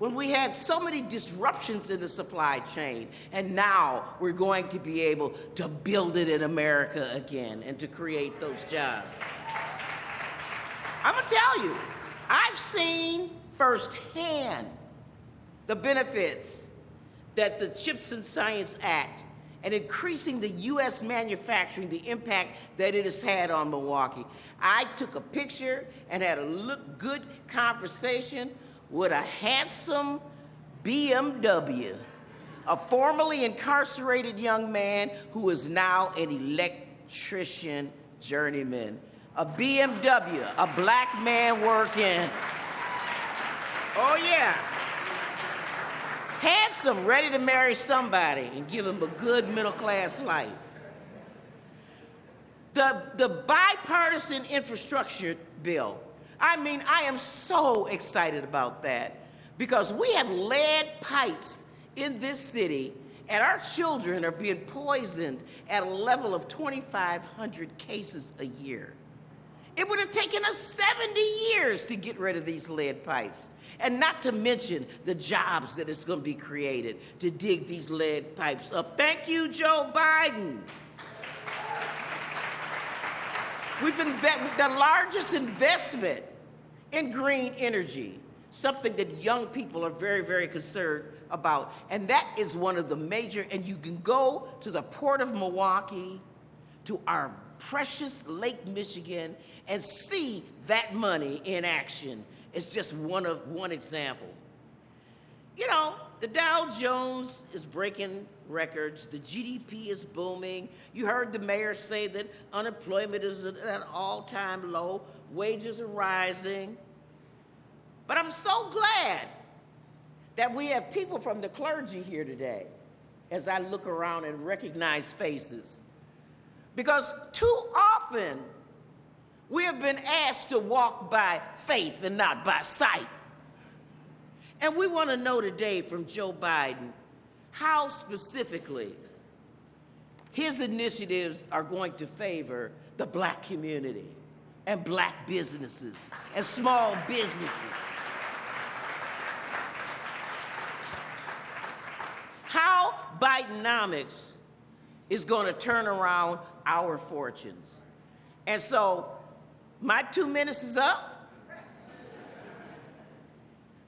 when we had so many disruptions in the supply chain, and now we're going to be able to build it in America again and to create those jobs. I'm gonna tell you, I've seen firsthand the benefits that the CHIPS and Science Act and increasing the U.S. manufacturing, the impact that it has had on Milwaukee. I took a picture and had a good conversation with a handsome BMW, a formerly incarcerated young man who is now an electrician journeyman. A BMW, a black man working. Oh yeah. Handsome, ready to marry somebody and give him a good middle-class life. The bipartisan infrastructure bill, I mean, I am so excited about that because we have lead pipes in this city and our children are being poisoned at a level of 2,500 cases a year. It would have taken us 70 years to get rid of these lead pipes. And not to mention the jobs that is going to be created to dig these lead pipes up. Thank you, Joe Biden. We've the largest investment in green energy, something that young people are very, very concerned about. And that is one of the major, and you can go to the Port of Milwaukee, to our precious Lake Michigan, and see that money in action. It's just one example. You know, the Dow Jones is breaking records. The GDP is booming. You heard the mayor say that unemployment is at an all-time low. Wages are rising. But I'm so glad that we have people from the clergy here today as I look around and recognize faces. Because too often, we have been asked to walk by faith and not by sight. And we want to know today from Joe Biden how specifically his initiatives are going to favor the black community and black businesses and small businesses. How Bidenomics is going to turn around our fortunes. And so, my 2 minutes is up,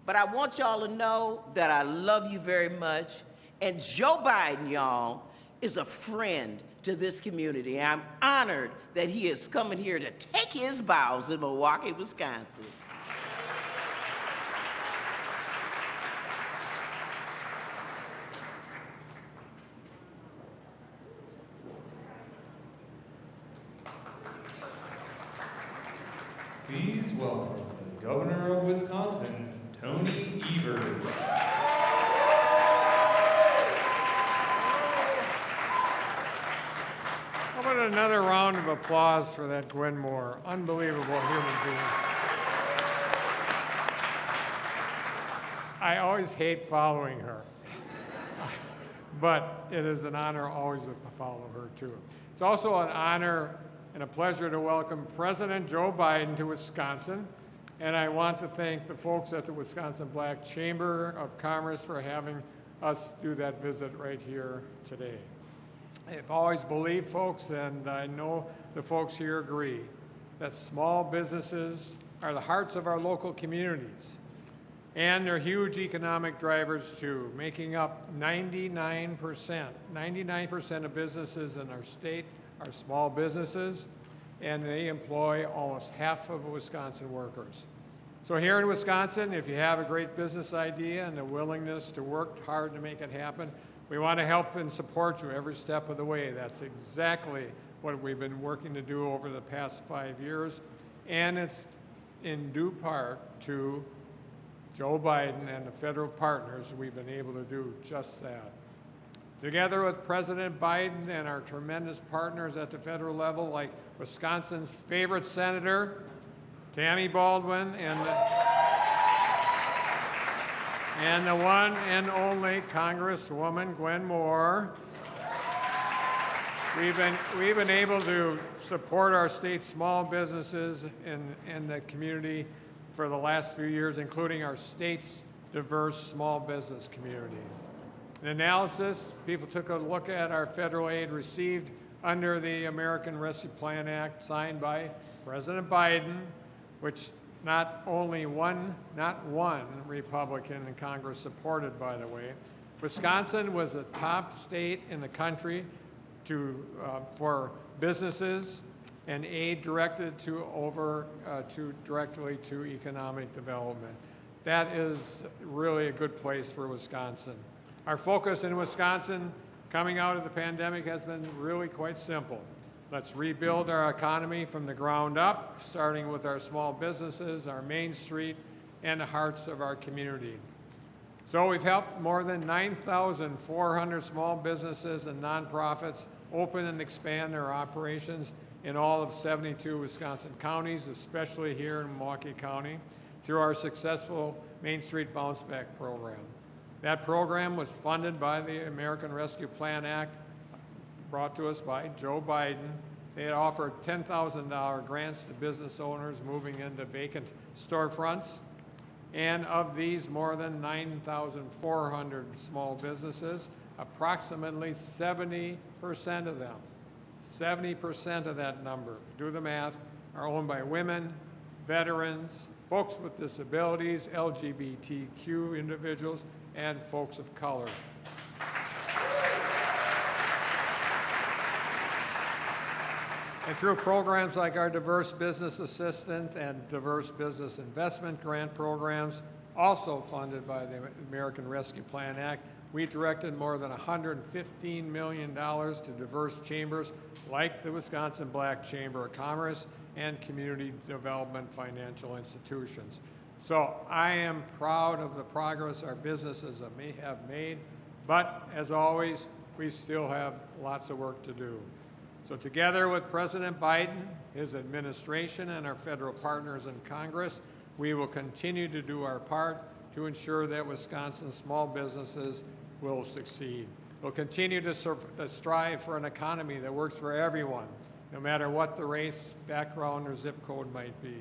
but I want y'all to know that I love you very much, and Joe Biden, y'all, is a friend to this community. I'm honored that he is coming here to take his bows in Milwaukee, Wisconsin. Please welcome the Governor of Wisconsin, Tony Evers. How about another round of applause for that Gwen Moore, unbelievable human being. I always hate following her, but it is an honor always to follow her too. It's also an honor and a pleasure to welcome President Joe Biden to Wisconsin. And I want to thank the folks at the Wisconsin Black Chamber of Commerce for having us do that visit right here today. I've always believed, folks, and I know the folks here agree, that small businesses are the hearts of our local communities. And they're huge economic drivers too, making up 99% of businesses in our state are small businesses, and they employ almost half of Wisconsin workers. So here in Wisconsin, if you have a great business idea and the willingness to work hard to make it happen, we want to help and support you every step of the way. That's exactly what we've been working to do over the past 5 years, and it's in due part to Joe Biden and the federal partners we've been able to do just that. Together with President Biden and our tremendous partners at the federal level, like Wisconsin's favorite senator, Tammy Baldwin, and the one and only Congresswoman Gwen Moore, we've been able to support our state's small businesses in the community for the last few years, including our state's diverse small business community. In analysis, people took a look at our federal aid received under the American Rescue Plan Act signed by President Biden, which not one Republican in Congress supported, by the way. Wisconsin was the top state in the country for businesses and aid directed directly to economic development. That is really a good place for Wisconsin. Our focus in Wisconsin coming out of the pandemic has been really quite simple. Let's rebuild our economy from the ground up, starting with our small businesses, our Main Street, and the hearts of our community. So we've helped more than 9,400 small businesses and nonprofits open and expand their operations in all of 72 Wisconsin counties, especially here in Milwaukee County, through our successful Main Street Bounce Back program. That program was funded by the American Rescue Plan Act, brought to us by Joe Biden. They had offered $10,000 grants to business owners moving into vacant storefronts. And of these more than 9,400 small businesses, approximately 70% of them, 70% of that number, do the math, are owned by women, veterans, folks with disabilities, LGBTQ individuals, and folks of color. And through programs like our Diverse Business Assistant and Diverse Business Investment Grant programs, also funded by the American Rescue Plan Act, we directed more than $115 million to diverse chambers like the Wisconsin Black Chamber of Commerce and community development financial institutions. So I am proud of the progress our businesses have made, but as always, we still have lots of work to do. So together with President Biden, his administration, and our federal partners in Congress, we will continue to do our part to ensure that Wisconsin's small businesses will succeed. We'll continue to strive for an economy that works for everyone, no matter what the race, background, or zip code might be.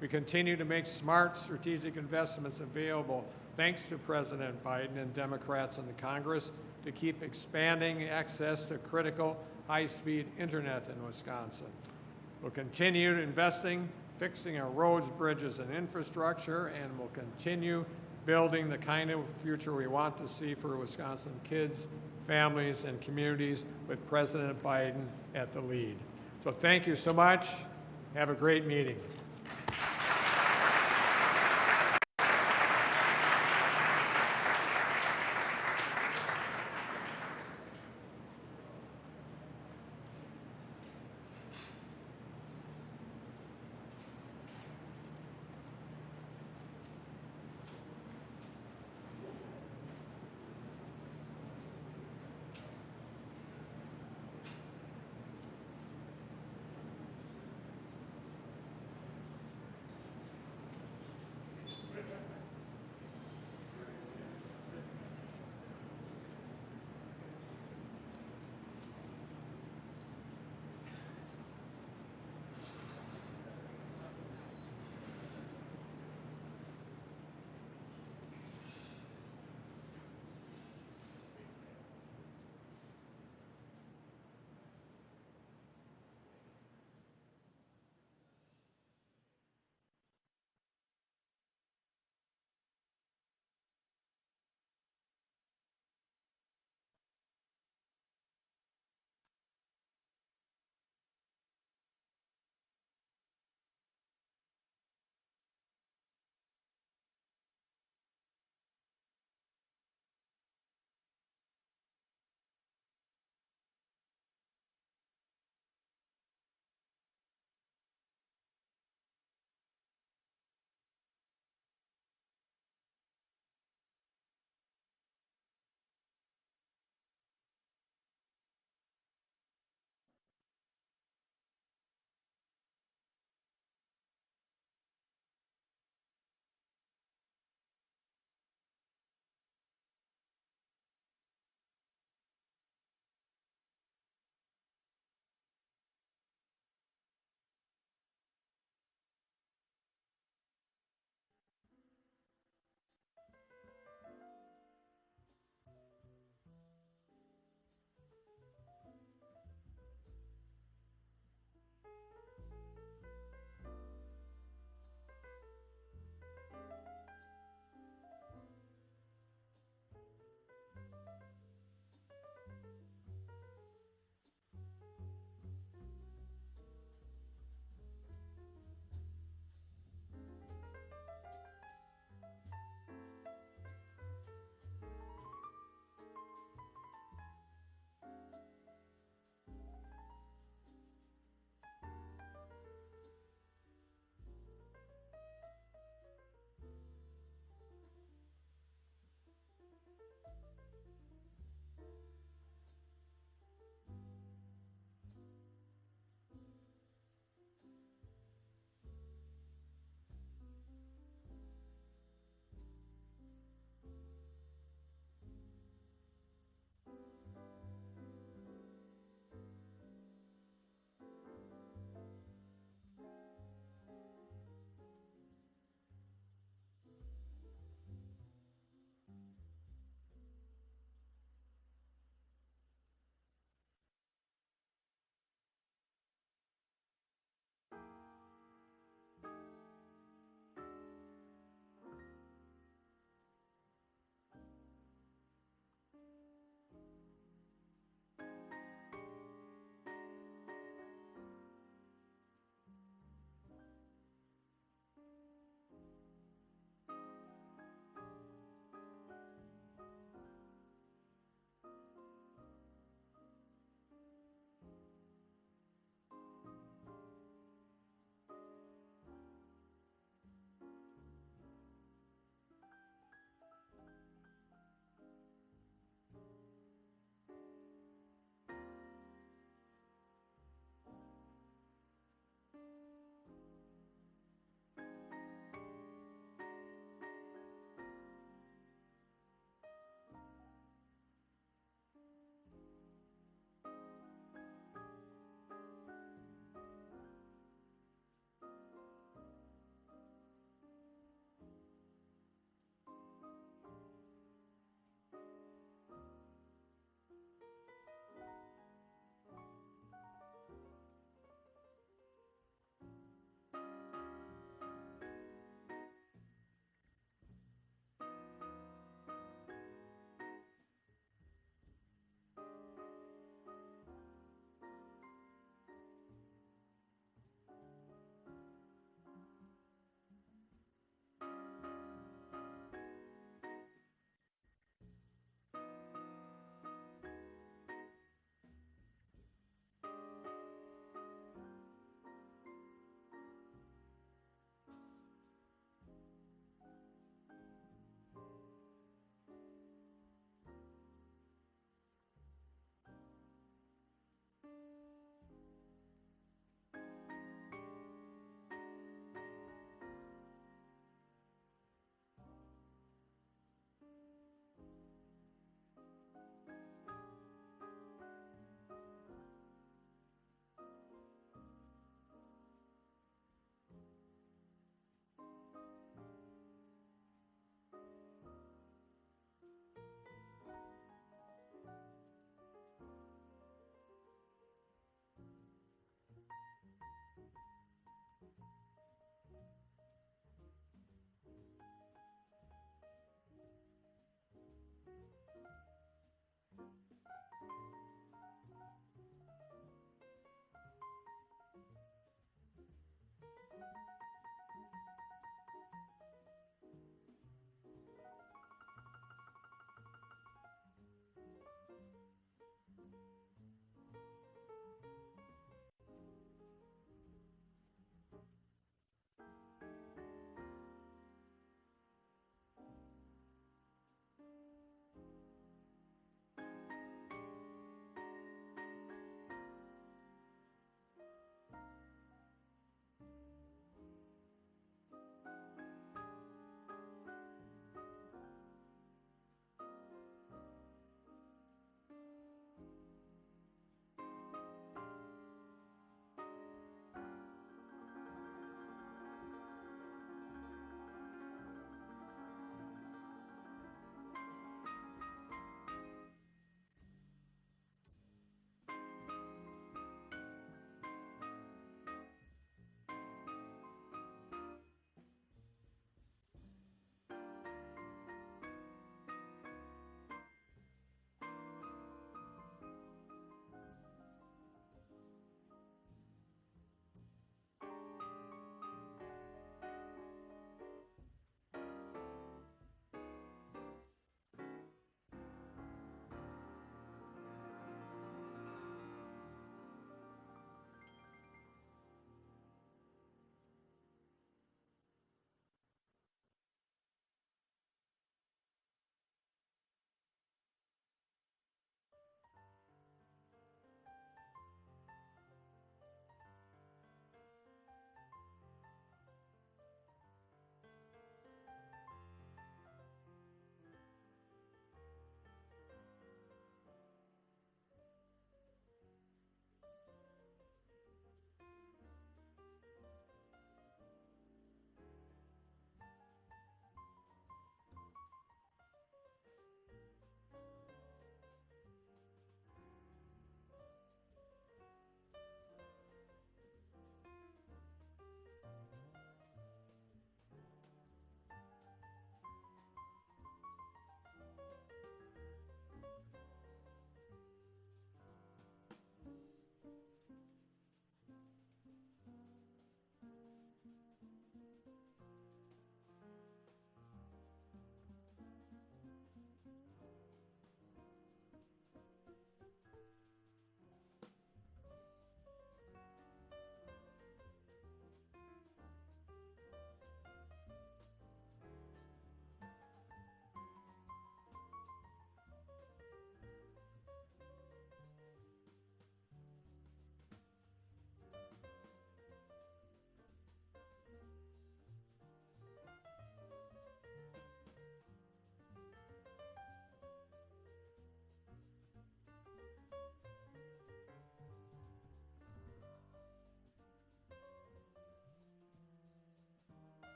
We continue to make smart strategic investments available, thanks to President Biden and Democrats in the Congress, to keep expanding access to critical high-speed internet in Wisconsin. We'll continue investing, fixing our roads, bridges, and infrastructure, and we'll continue building the kind of future we want to see for Wisconsin kids, families, and communities with President Biden at the lead. So thank you so much. Have a great meeting.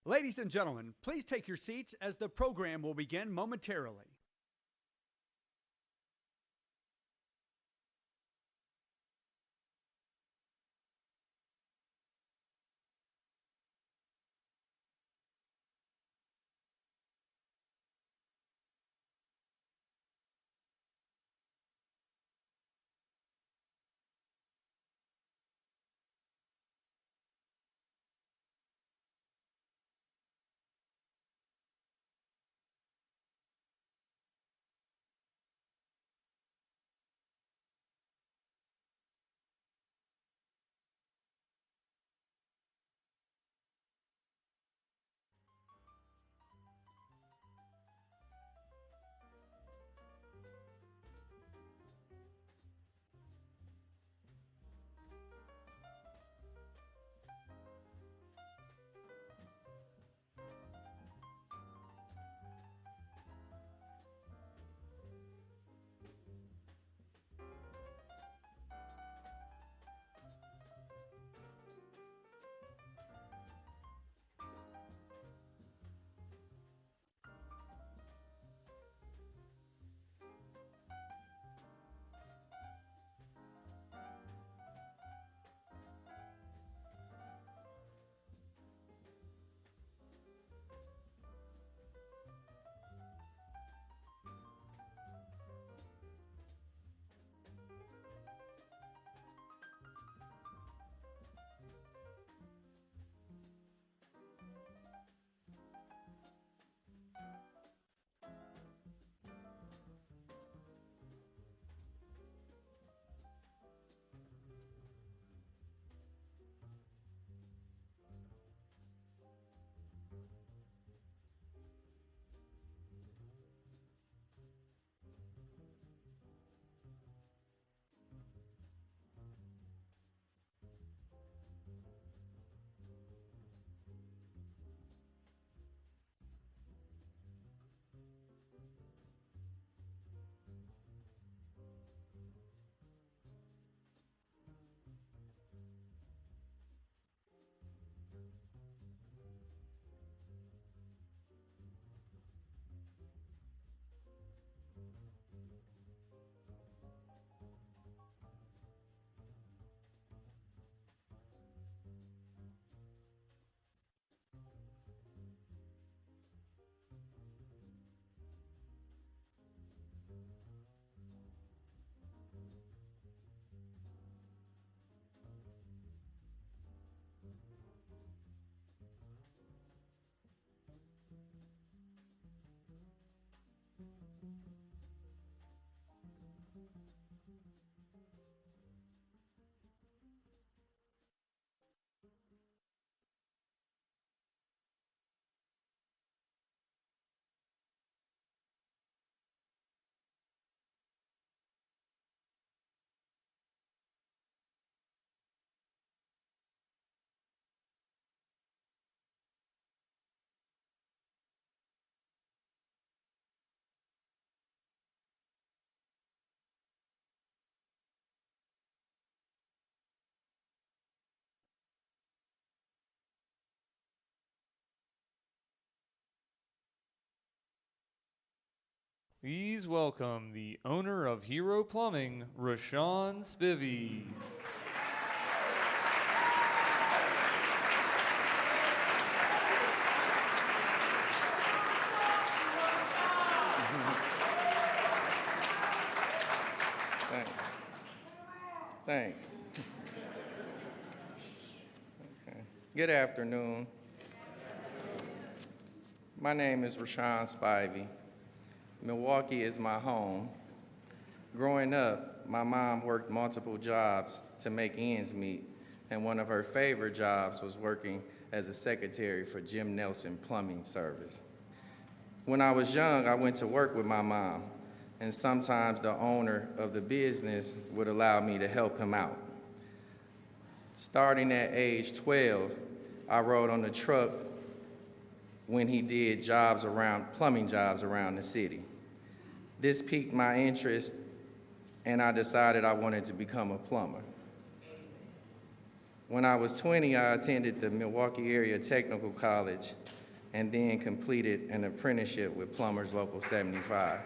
Ladies and gentlemen, please take your seats as the program will begin momentarily. Please welcome the owner of Hero Plumbing, Rashawn Spivey. Thanks. Okay. Good afternoon. My name is Rashawn Spivey. Milwaukee is my home. Growing up, my mom worked multiple jobs to make ends meet, and one of her favorite jobs was working as a secretary for Jim Nelson Plumbing Service. When I was young, I went to work with my mom, and sometimes the owner of the business would allow me to help him out. Starting at age 12, I rode on the truck when he did plumbing jobs around the city. This piqued my interest, and I decided I wanted to become a plumber. When I was 20, I attended the Milwaukee Area Technical College and then completed an apprenticeship with Plumbers Local 75.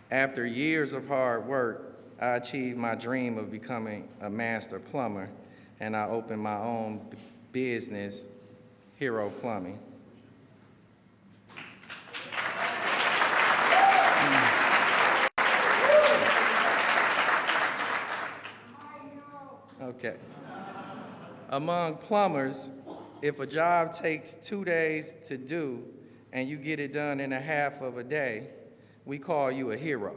After years of hard work, I achieved my dream of becoming a master plumber, and I opened my own business, Hero Plumbing. Okay. Among plumbers, if a job takes 2 days to do and you get it done in a half of a day, we call you a hero.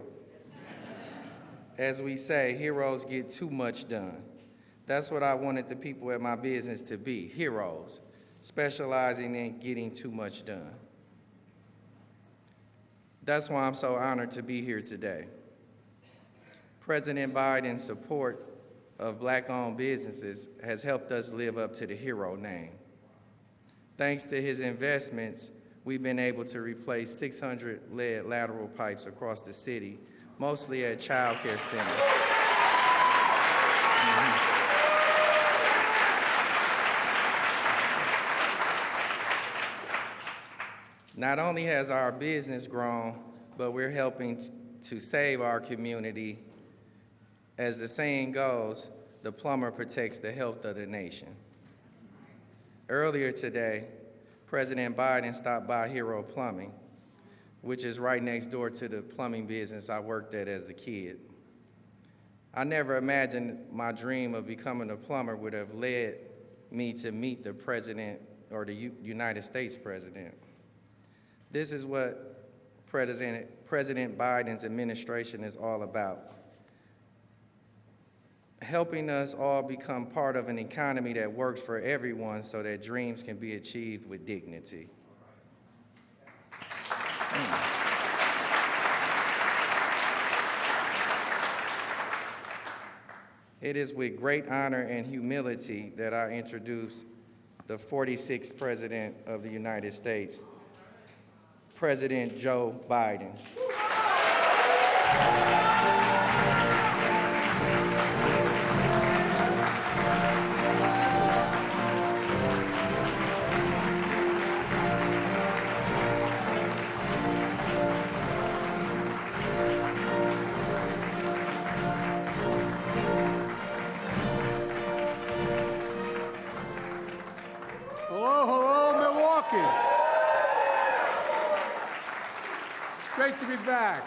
As we say, heroes get too much done. That's what I wanted the people at my business to be, heroes, specializing in getting too much done. That's why I'm so honored to be here today. President Biden's support of Black-owned businesses has helped us live up to the hero name. Thanks to his investments, we've been able to replace 600 lead lateral pipes across the city, mostly at child care centers. Not only has our business grown, but we're helping to save our community. As the saying goes, the plumber protects the health of the nation. Earlier today, President Biden stopped by Hero Plumbing, which is right next door to the plumbing business I worked at as a kid. I never imagined my dream of becoming a plumber would have led me to meet the president or the United States president. This is what President Biden's administration is all about. Helping us all become part of an economy that works for everyone so that dreams can be achieved with dignity. It is with great honor and humility that I introduce the 46th President of the United States, President Joe Biden. Hello, Milwaukee. It's great to be back.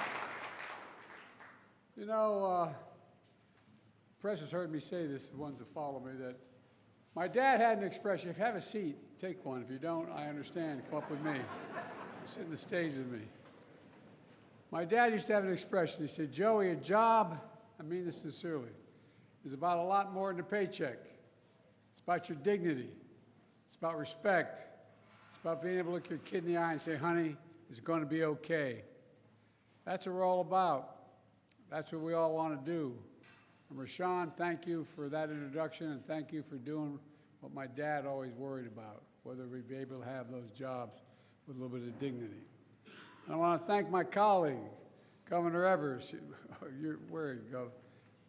You know, press has heard me say this, the ones that follow me, that my dad had an expression: if you have a seat, take one. If you don't, I understand. Come up with me. Sit on the stage with me. My dad used to have an expression. He said, Joey, a job, I mean this sincerely, is about a lot more than a paycheck. It's about your dignity. It's about respect. It's about being able to look your kid in the eye and say, honey, it's going to be okay. That's what we're all about. That's what we all want to do. And Rashawn, thank you for that introduction, and thank you for doing what my dad always worried about, whether we'd be able to have those jobs with a little bit of dignity. And I want to thank my colleague, Governor Evers. Where you go?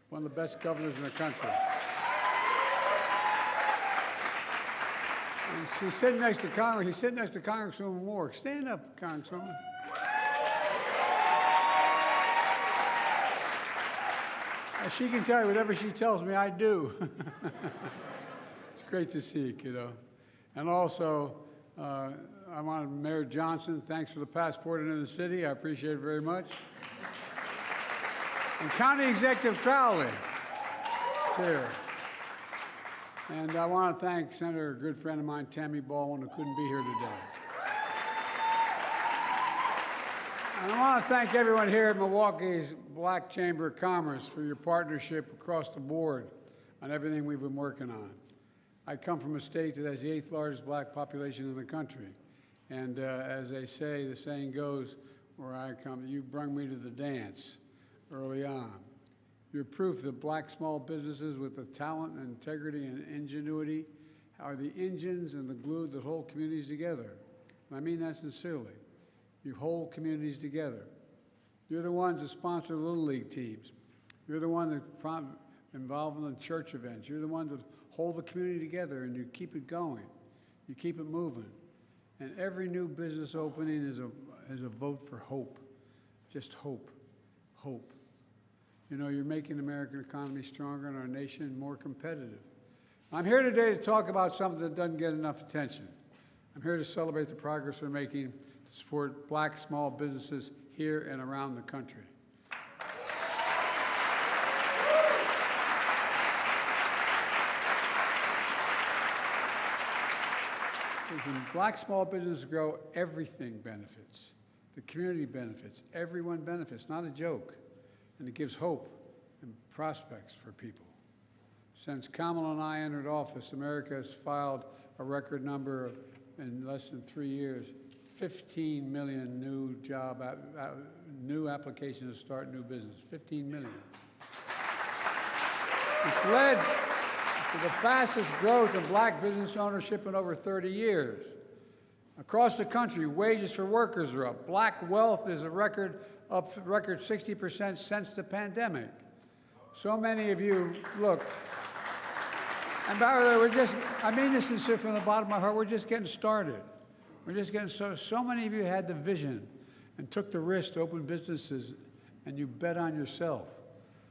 One of the best governors in the country. And she's sitting next to Congress. He's sitting next to Congresswoman Moore. Stand up, Congresswoman. She can tell you whatever she tells me, I do. It's great to see you, kiddo. And also, I want Mayor Johnson, thanks for the passport into the city. I appreciate it very much. And County Executive Crowley is here. And I want to thank Senator, a good friend of mine, Tammy Baldwin, who couldn't be here today. And I want to thank everyone here at Milwaukee's Black Chamber of Commerce for your partnership across the board on everything we've been working on. I come from a state that has the 8th largest black population in the country. And as they say, the saying goes, where I come, you brung me to the dance early on. You're proof that black small businesses with the talent and integrity and ingenuity are the engines and the glue that hold communities together. And I mean that sincerely. You hold communities together. You're the ones that sponsor Little League teams. You're the one that involved in the church events. You're the ones that hold the community together, and you keep it going. You keep it moving. And every new business opening is a vote for hope. Just hope. Hope. You know, you're making the American economy stronger and our nation more competitive. I'm here today to talk about something that doesn't get enough attention. I'm here to celebrate the progress we're making to support black small businesses here and around the country. When black small businesses grow, everything benefits. The community benefits. Everyone benefits. Not a joke. And it gives hope and prospects for people. Since Kamala and I entered office, America has filed a record number of, in less than 3 years, 15 million new applications to start new business. 15 million. It's led to the fastest growth of black business ownership in over 30 years. Across the country, wages for workers are up. Black wealth is up a record 60% since the pandemic. So many of you, look, and by the way, I mean this sincerely from the bottom of my heart, we're just getting started. We're just getting so many of you had the vision and took the risk to open businesses, and you bet on yourself.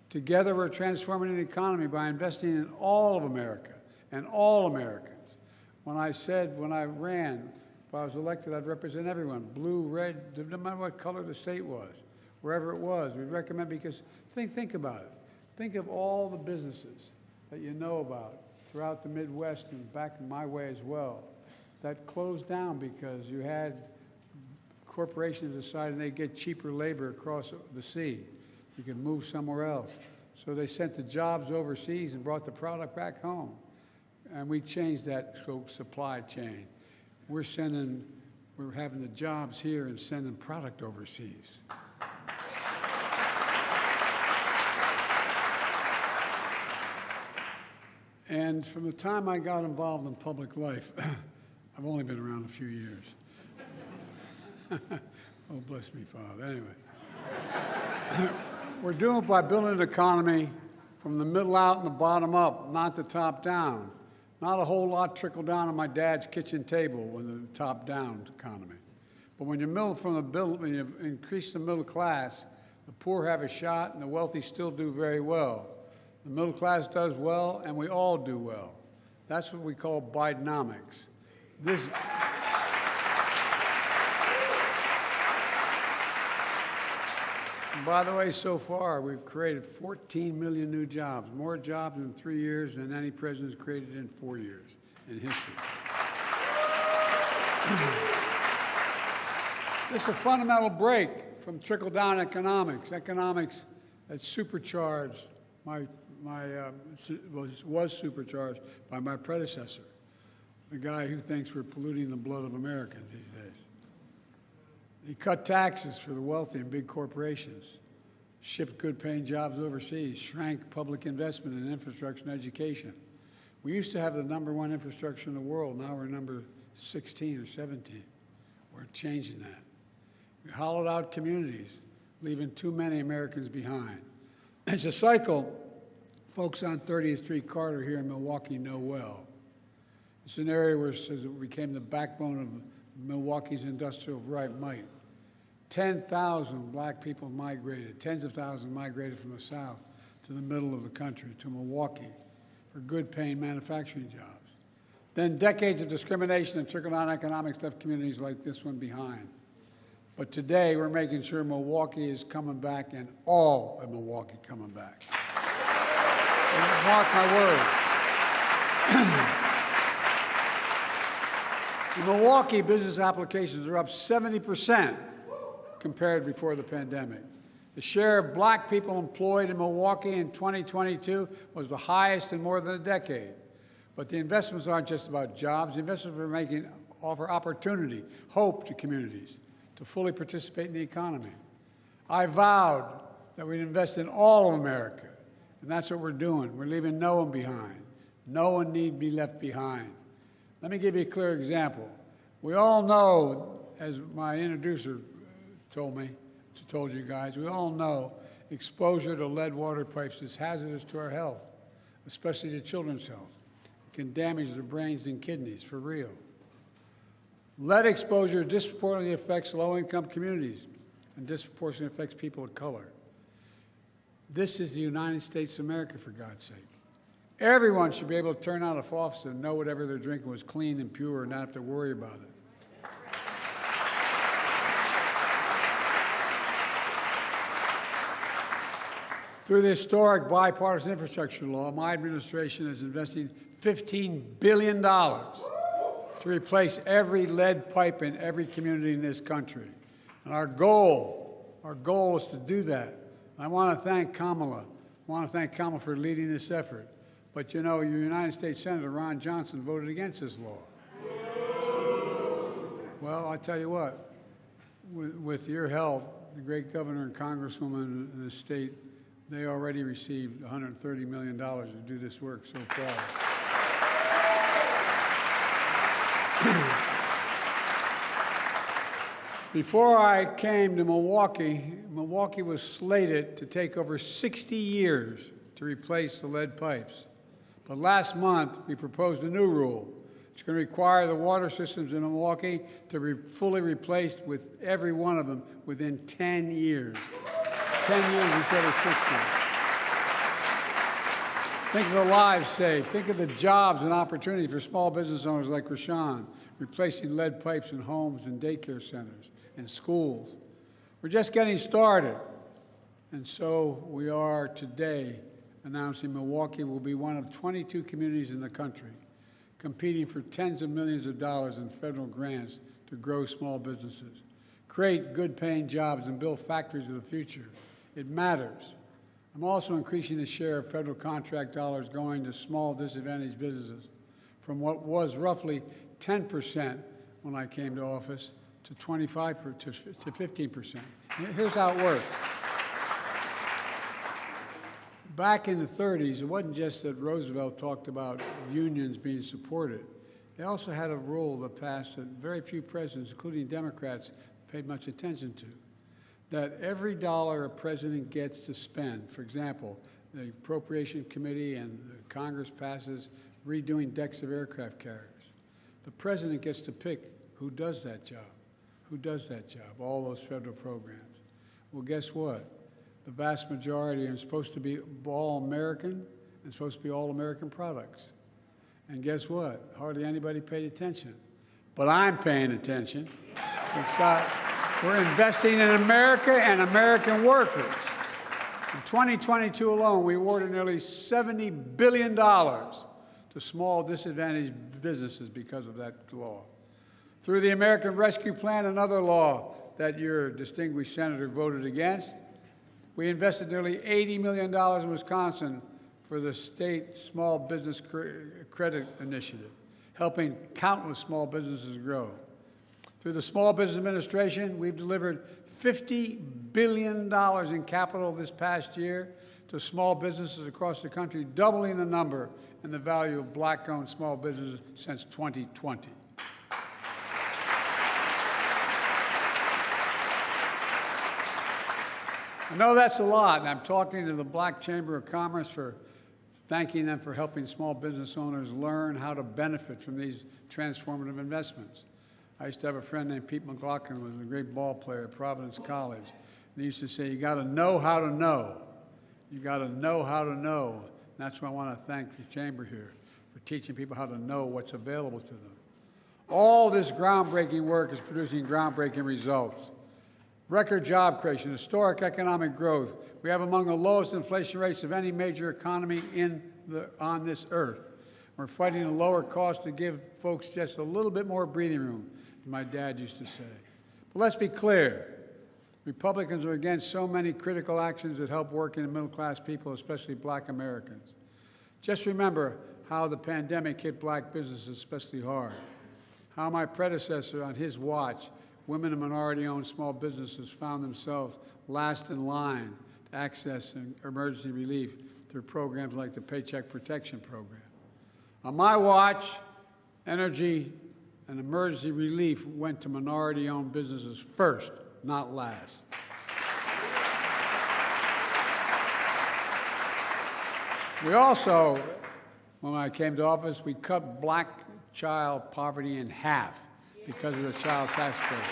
Together, we're transforming the economy by investing in all of America and all Americans. When I ran, if I was elected, I'd represent everyone, blue, red, no matter what color the state was, wherever it was. We'd recommend, because think about it. Think of all the businesses that you know about throughout the Midwest and back my way as well that closed down because you had corporations deciding they'd get cheaper labor across the sea. You could move somewhere else. So they sent the jobs overseas and brought the product back home. And we changed that supply chain. We're having the jobs here and sending product overseas. And from the time I got involved in public life, I've only been around a few years. Oh, bless me, Father. Anyway. We're doing it by building an economy from the middle out and the bottom up, not the top down. Not a whole lot trickled down on my dad's kitchen table when the top down economy. But when when you increase the middle class, the poor have a shot and the wealthy still do very well. The middle class does well and we all do well. That's what we call Bidenomics. And by the way, so far, we've created 14 million new jobs, more jobs in 3 years than any president's created in 4 years in history. This is a fundamental break from trickle-down economics that supercharged was supercharged by my predecessor, the guy who thinks we're polluting the blood of Americans these days. He cut taxes for the wealthy and big corporations, shipped good-paying jobs overseas, shrank public investment in infrastructure and education. We used to have the #1 infrastructure in the world. Now we're number 16 or 17. We're changing that. We hollowed out communities, leaving too many Americans behind. It's a cycle folks on 30th Street Carter here in Milwaukee know well. It's an area where it became the backbone of Milwaukee's industrial might. 10,000 black people migrated, tens of thousands migrated from the south to the middle of the country, to Milwaukee, for good-paying manufacturing jobs. Then decades of discrimination and trickle-down economics left communities like this one behind. But today, we're making sure Milwaukee is coming back and all of Milwaukee coming back. And mark my words. In Milwaukee, business applications are up 70% compared before the pandemic. The share of black people employed in Milwaukee in 2022 was the highest in more than a decade. But the investments aren't just about jobs. The investments we're making offer opportunity, hope to communities to fully participate in the economy. I vowed that we'd invest in all of America, and that's what we're doing. We're leaving no one behind. No one need be left behind. Let me give you a clear example. We all know, as my introducer told you guys, we all know exposure to lead water pipes is hazardous to our health. especially to children's health. It can damage their brains and kidneys, for real. Lead exposure disproportionately affects low-income communities and disproportionately affects people of color. This is the United States of America, for God's sake. Everyone should be able to turn out a faucet and know whatever they're drinking was clean and pure and not have to worry about it. Through the historic bipartisan infrastructure law, my administration is investing $15 billion to replace every lead pipe in every community in this country. And our goal is to do that. I want to thank Kamala. I want to thank Kamala for leading this effort. But you know, your United States Senator Ron Johnson voted against this law. Well, I tell you what, with your help, the great governor and congresswoman in the state, they already received $130 million to do this work so far. Before I came to Milwaukee, Milwaukee was slated to take over 60 years to replace the lead pipes. But last month, we proposed a new rule. It's going to require the water systems in Milwaukee to be fully replaced with every one of them within 10 years. 10 years instead of 60. Think of the lives saved. Think of the jobs and opportunities for small business owners like Rashawn, replacing lead pipes in homes and daycare centers and schools. We're just getting started. And so we are today announcing Milwaukee will be one of 22 communities in the country competing for tens of millions of dollars in federal grants to grow small businesses, create good-paying jobs, and build factories of the future. It matters. I'm also increasing the share of federal contract dollars going to small disadvantaged businesses from what was roughly 10% when I came to office to 25% to 15%. Here's how it works. Back in the 30s, it wasn't just that Roosevelt talked about unions being supported. They also had a rule that passed that very few presidents, including Democrats, paid much attention to. That every dollar a president gets to spend, for example, the Appropriation Committee and the Congress passes redoing decks of aircraft carriers. The president gets to pick who does that job. Who does that job? All those federal programs. Well, guess what? The vast majority are supposed to be all American and supposed to be all American products. And guess what? Hardly anybody paid attention. But I'm paying attention. We're investing in America and American workers. In 2022 alone, we awarded nearly $70 billion to small disadvantaged businesses because of that law. Through the American Rescue Plan, another law that your distinguished senator voted against, we invested nearly $80 million in Wisconsin for the state small business credit initiative, helping countless small businesses grow. Through the Small Business Administration, we've delivered $50 billion in capital this past year to small businesses across the country, doubling the number and the value of black-owned small businesses since 2020. I know that's a lot, and I'm talking to the Black Chamber of Commerce for thanking them for helping small business owners learn how to benefit from these transformative investments. I used to have a friend named Pete McLaughlin, who was a great ball player at Providence College. And he used to say, you got to know how to know. You got to know how to know. And that's why I want to thank the Chamber here for teaching people how to know what's available to them. All this groundbreaking work is producing groundbreaking results. Record job creation, historic economic growth. We have among the lowest inflation rates of any major economy on this earth. We're fighting a lower cost to give folks just a little bit more breathing room, as my dad used to say. But let's be clear. Republicans are against so many critical actions that help working and middle-class people, especially black Americans. Just remember how the pandemic hit black businesses especially hard. How my predecessor, on his watch, women and minority-owned small businesses found themselves last in line to access emergency relief through programs like the Paycheck Protection Program. On my watch, energy and emergency relief went to minority-owned businesses first, not last. We also, when I came to office, we cut black child poverty in half because of the child tax credit.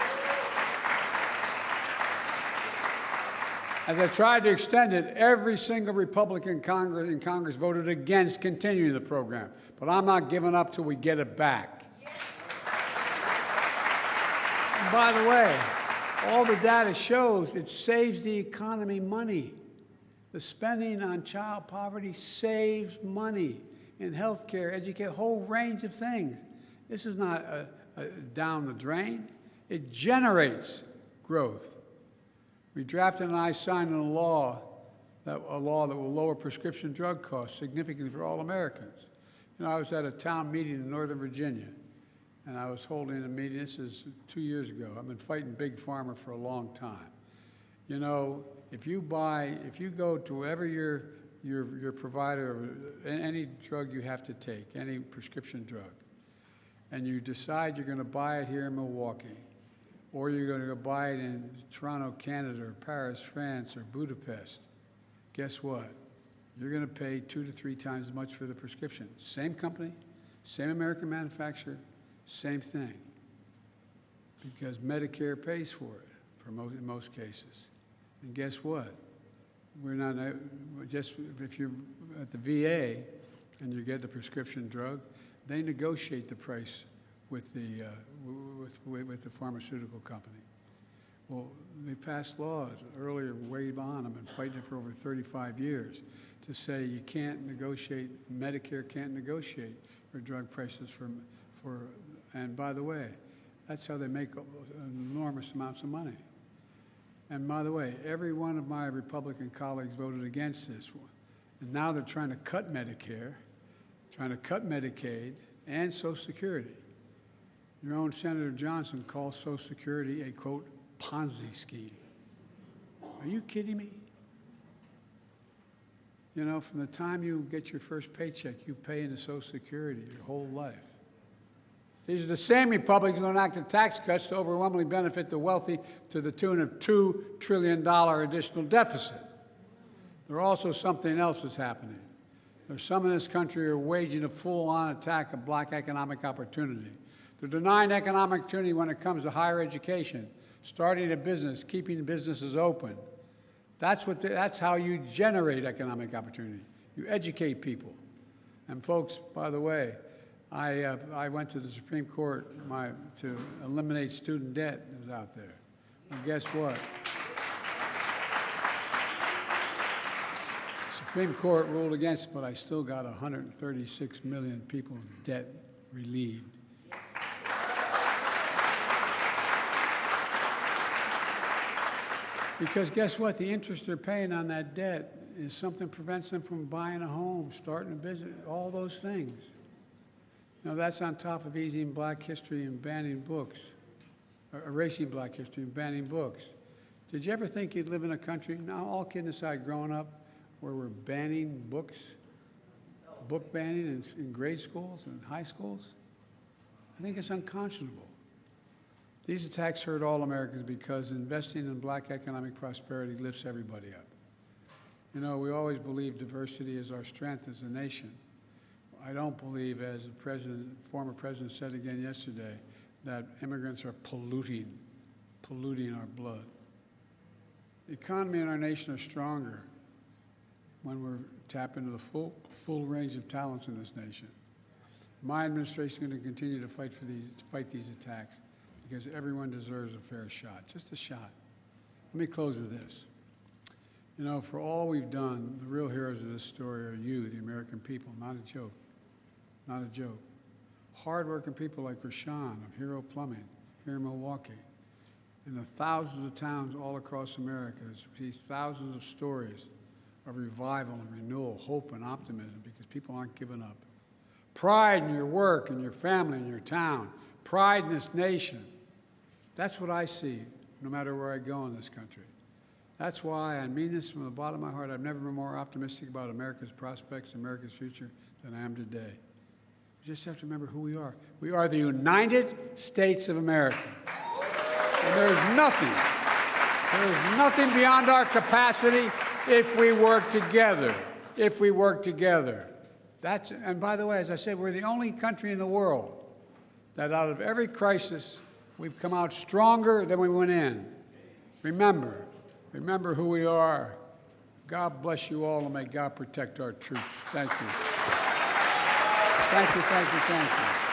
As I tried to extend it, every single Republican in Congress voted against continuing the program. But I'm not giving up till we get it back. And by the way, all the data shows it saves the economy money. The spending on child poverty saves money in health care, education, a whole range of things. This is not down the drain. It generates growth. We drafted and I signed a law that will lower prescription drug costs significantly for all Americans. You know, I was at a town meeting in Northern Virginia, and I was holding a meeting. This is 2 years ago. I've been fighting Big Pharma for a long time. You know, if you go to wherever your provider of any drug you have to take, any prescription drug, and you decide you're going to buy it here in Milwaukee, or you're going to go buy it in Toronto, Canada, or Paris, France, or Budapest, guess what? You're going to pay 2 to 3 times as much for the prescription. Same company, same American manufacturer, same thing. Because Medicare pays for it in most cases. And guess what? We're not just if you're at the VA and you get the prescription drug, they negotiate the price with the pharmaceutical company. Well, they passed laws earlier, way on. I've been fighting it for over 35 years to say you can't negotiate. Medicare can't negotiate for drug prices and by the way, that's how they make enormous amounts of money. And by the way, every one of my Republican colleagues voted against this one. And now they're trying to cut Medicare, trying to cut Medicaid, and Social Security. Your own Senator Johnson calls Social Security a, quote, Ponzi scheme. Are you kidding me? You know, from the time you get your first paycheck, you pay into Social Security your whole life. These are the same Republicans who enacted tax cuts to overwhelmingly benefit the wealthy to the tune of $2 trillion additional deficit. There's also something else that's happening. There's some in this country who are waging a full-on attack of black economic opportunity. They're denying economic opportunity when it comes to higher education, starting a business, keeping businesses open. That's how you generate economic opportunity. You educate people. And folks, by the way, I went to the Supreme Court to eliminate student debt that was out there. And guess what? The Supreme Court ruled against it, but I still got 136 million people's debt relieved. Because guess what? The interest they're paying on that debt is something that prevents them from buying a home, starting a business, all those things. Now, that's on top of erasing black history and banning books, erasing black history and banning books. Did you ever think you'd live in a country, now all kidding aside, growing up, where we're banning books, book banning in grade schools and high schools? I think it's unconscionable. These attacks hurt all Americans because investing in black economic prosperity lifts everybody up. You know, we always believe diversity is our strength as a nation. I don't believe, as the former president said again yesterday, that immigrants are polluting our blood. The economy in our nation are stronger when we're tapping into the full range of talents in this nation. My administration is going to continue to fight these attacks because everyone deserves a fair shot, just a shot. Let me close with this. You know, for all we've done, the real heroes of this story are you, the American people, not a joke. Not a joke. Hard-working people like Rashawn of Hero Plumbing here in Milwaukee, and the thousands of towns all across America. There's thousands of stories of revival and renewal, hope and optimism because people aren't giving up. Pride in your work and your family and your town. Pride in this nation. That's what I see no matter where I go in this country. That's why I mean this from the bottom of my heart. I've never been more optimistic about America's prospects, America's future than I am today. You just have to remember who we are. We are the United States of America. And there is nothing beyond our capacity if we work together. if we work together. And by the way, as I said, we're the only country in the world that out of every crisis, we've come out stronger than we went in. Remember who we are. God bless you all, and may God protect our troops. Thank you. Thank you, thank you, thank you.